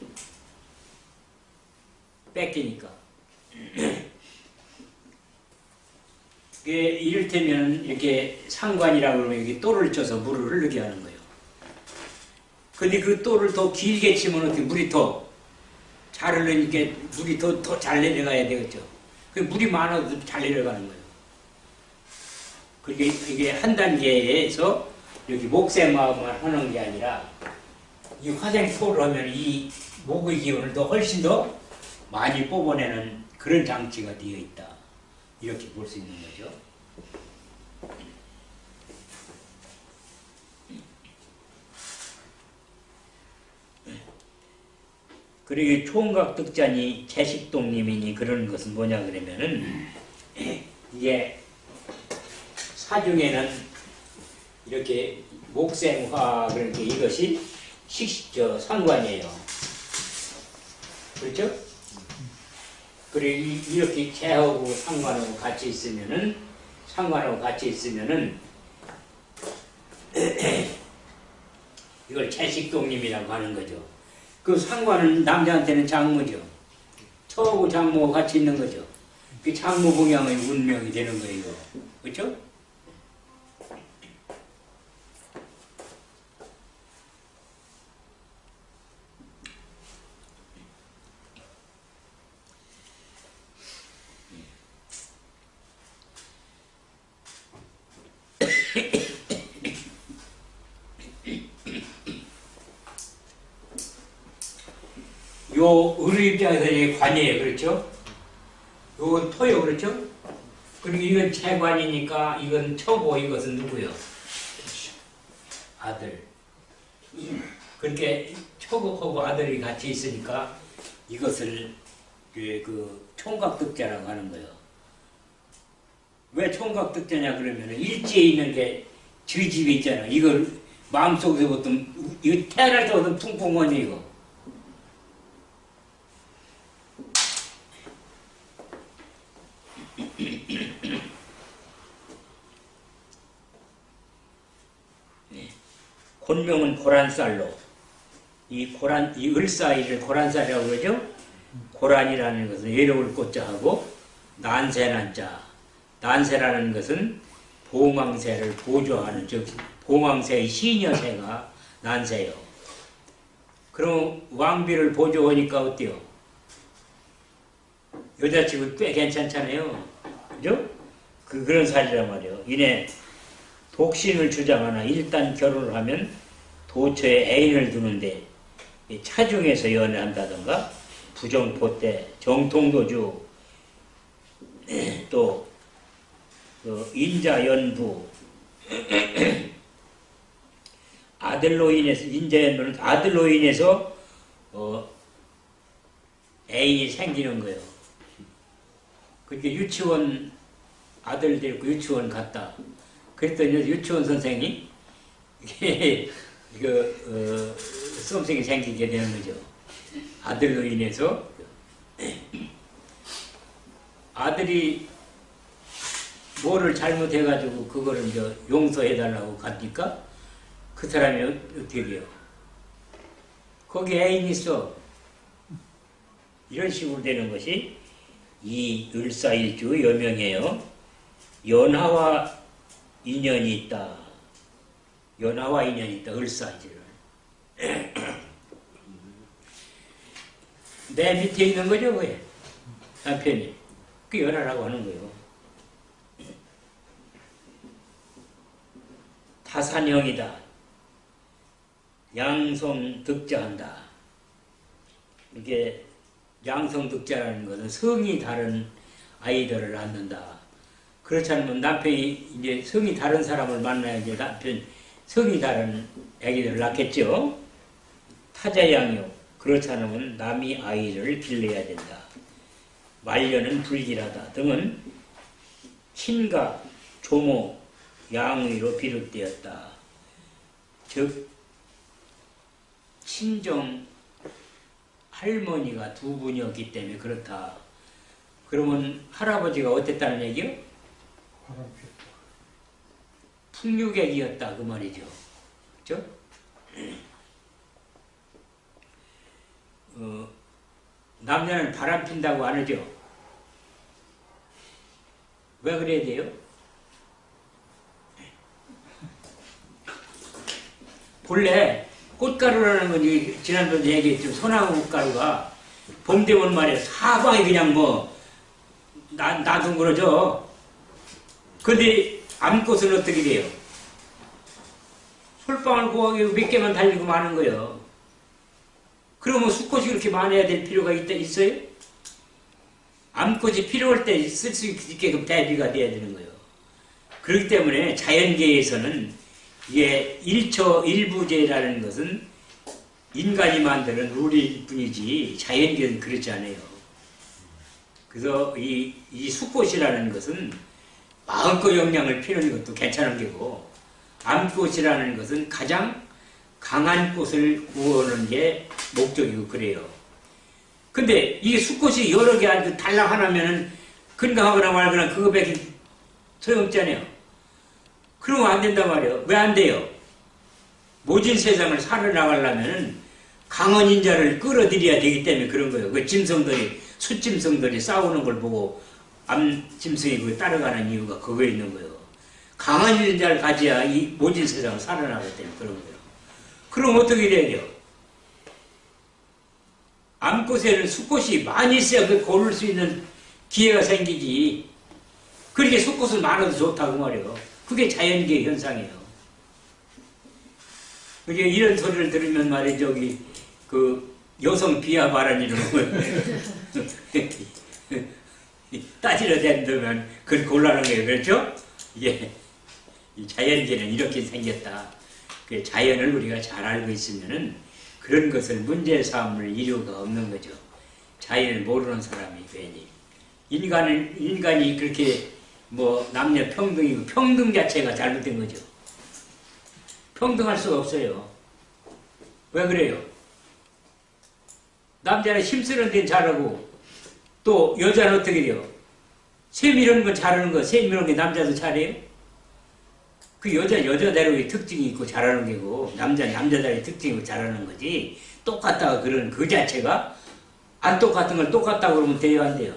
뺏기니까. 이를테면 이렇게 상관이라고 그러면 이렇게 또를 쳐서 물을 흐르게 하는 거예요. 근데 그 또를 더 길게 치면 어떻게 물이 더 잘 흐르니까 물이 더 잘 내려가야 되겠죠. 그 물이 많아도 잘 내려가는 거예요. 그게 이게 한 단계에서 이렇게 목생마음만 하는 게 아니라 이 화생토를 하면 이 목의 기운을 더 훨씬 더 많이 뽑아내는 그런 장치가 되어 있다. 이렇게 볼 수 있는 거죠. 그리고 총각득자니 채식동님이니 그런 것은 뭐냐 그러면은 이게 사중에는 이렇게 목생화 그러니까 이것이 상관이에요. 그렇죠? 그리고 이렇게 재하고 상관하고 같이 있으면은 이걸 채식동님이라고 하는 거죠. 그 상관은 남자한테는 장모죠. 처하고 장모가 같이 있는 거죠. 그 장모 봉양의 운명이 되는 거예요. 그렇죠? 요 을의 입장에서 이게 관이에요. 그렇죠? 요건 토요. 그렇죠? 그리고 이건 채관이니까 이건 처고 이것은 누구요? 아들. 그렇게 처고하고 아들이 같이 있으니까 이것을 그 총각득자라고 하는 거예요. 왜 총각득자냐 그러면 일지에 있는 게 저 집에 있잖아. 이걸 마음속에서부터 이거 태어날 때부터 퉁풍원이 이거. 본명은 고란쌀로 이 을사이를 고란쌀이라고 그러죠. 고란이라는 것은 외로울 꽃자하고 난세난자. 난세라는 것은 봉황새를 보조하는 즉 봉황새의 시녀새가 난세요. 그럼 왕비를 보조하니까 어때요? 여자친구 꽤 괜찮잖아요. 그죠? 그런 사리란 말이에요. 이내 독신을 주장하나 일단 결혼을 하면 도처에 애인을 두는데 차중에서 연애한다던가 부정포 때 정통도주 또 인자연부 아들로 인해서 인자연부는 아들로 인해서 애인이 생기는 거예요. 그렇게 유치원 아들 데리고 유치원 갔다. 그랬더니 유치원 선생이 수험생이 생기게 되는 거죠. 아들로 인해서 아들이 뭐를 잘못해가지고 그거를 이제 용서해달라고 갔니까 그 사람이 어떻게 돼요? 거기 애인 있어. 이런 식으로 되는 것이 이 을사일주 여명이에요. 연하와 인연이 있다. 연하와 인연이 있다. 을사지를. 내 밑에 있는 거죠, 왜? 남편이. 그 연하라고 하는 거예요. 타산형이다. 양성득자한다. 이게 양성득자라는 것은 성이 다른 아이들을 낳는다. 그렇지 않으면 남편이 이제 성이 다른 사람을 만나야 이제 남편 성이 다른 아기들을 낳겠죠. 타자양육. 그렇지 않으면 남이 아이를 길러야 된다. 말년은 불길하다 등은 친가, 조모, 양의로 비롯되었다. 즉 친정 할머니가 두 분이었기 때문에 그렇다. 그러면 할아버지가 어땠다는 얘기요? 풍류객이었다 그 말이죠. 그렇죠? 남자는 바람 핀다고 안 하죠. 왜 그래야 돼요? 본래 꽃가루라는 건 지난번에 얘기했지만 소나무 가루가 봄 되면 말이야 사방에 그냥 뭐 나둥그러져. 근데 암꽃은 어떻게 돼요? 솔방울 고하게 몇 개만 달리고 마는 거예요. 그러면 수꽃이 그렇게 많아야 될 필요가 있어요? 암꽃이 필요할 때 쓸 수 있게끔 대비가 돼야 되는 거예요. 그렇기 때문에 자연계에서는 이게 일부제라는 것은 인간이 만드는 룰일 뿐이지 자연계는 그렇지 않아요. 그래서 이 수꽃이라는 것은 마음껏 영양을 피우는 것도 괜찮은 게고 암꽃이라는 것은 가장 강한 꽃을 구하는 게 목적이고 그래요. 근데 이게 수꽃이 여러 개 아니고 달랑 하나면은 건강하거나 말거나 그거밖에 소용없잖아요. 그러면 안 된단 말이에요. 왜 안 돼요? 모진 세상을 살아나가려면 강한 인자를 끌어들여야 되기 때문에 그런 거예요. 그 짐승들이, 숫짐승들이 싸우는 걸 보고 암짐승이 그걸 따라가는 이유가 그거에 있는 거예요. 강한 인자를 가져야 이 모진 세상을 살아나가기 때문에 그런 거예요. 그럼 어떻게 돼야 돼요? 암꽃에는 수꽃이 많이 있어야 그 고를 수 있는 기회가 생기지. 그렇게 수꽃은 많아도 좋다고 말이에요. 그게 자연계의 현상이에요. 그게 이런 소리를 들으면 말이죠. 저기 그 여성 비하 발언이라는 거예요. 따지려 된다면 그걸 곤란한 거예요. 그렇죠? 예. 이 자연계는 이렇게 생겼다. 그 자연을 우리가 잘 알고 있으면은 그런 것을 문제 삼을 이유가 없는 거죠. 자연을 모르는 사람이 괜히. 인간이 그렇게 뭐 남녀 평등이고 평등 자체가 잘못된 거죠. 평등할 수가 없어요. 왜 그래요? 남자는 힘쓰는 데는 잘하고 또 여자는 어떻게 돼요? 새 미는 건 잘하는 거, 새 미는 게 남자도 잘해요? 그 여자대로의 특징이 있고 잘하는 게고 남자대로의 특징이 있고 잘하는 거지 똑같다고 그런 그 자체가 안 똑같은 걸 똑같다고 그러면 돼요 안 돼요?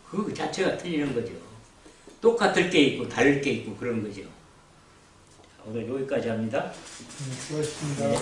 그 자체가 틀리는 거죠. 똑같을 게 있고 다를 게 있고 그런 거죠. 오늘 여기까지 합니다. 수고하셨습니다. 네.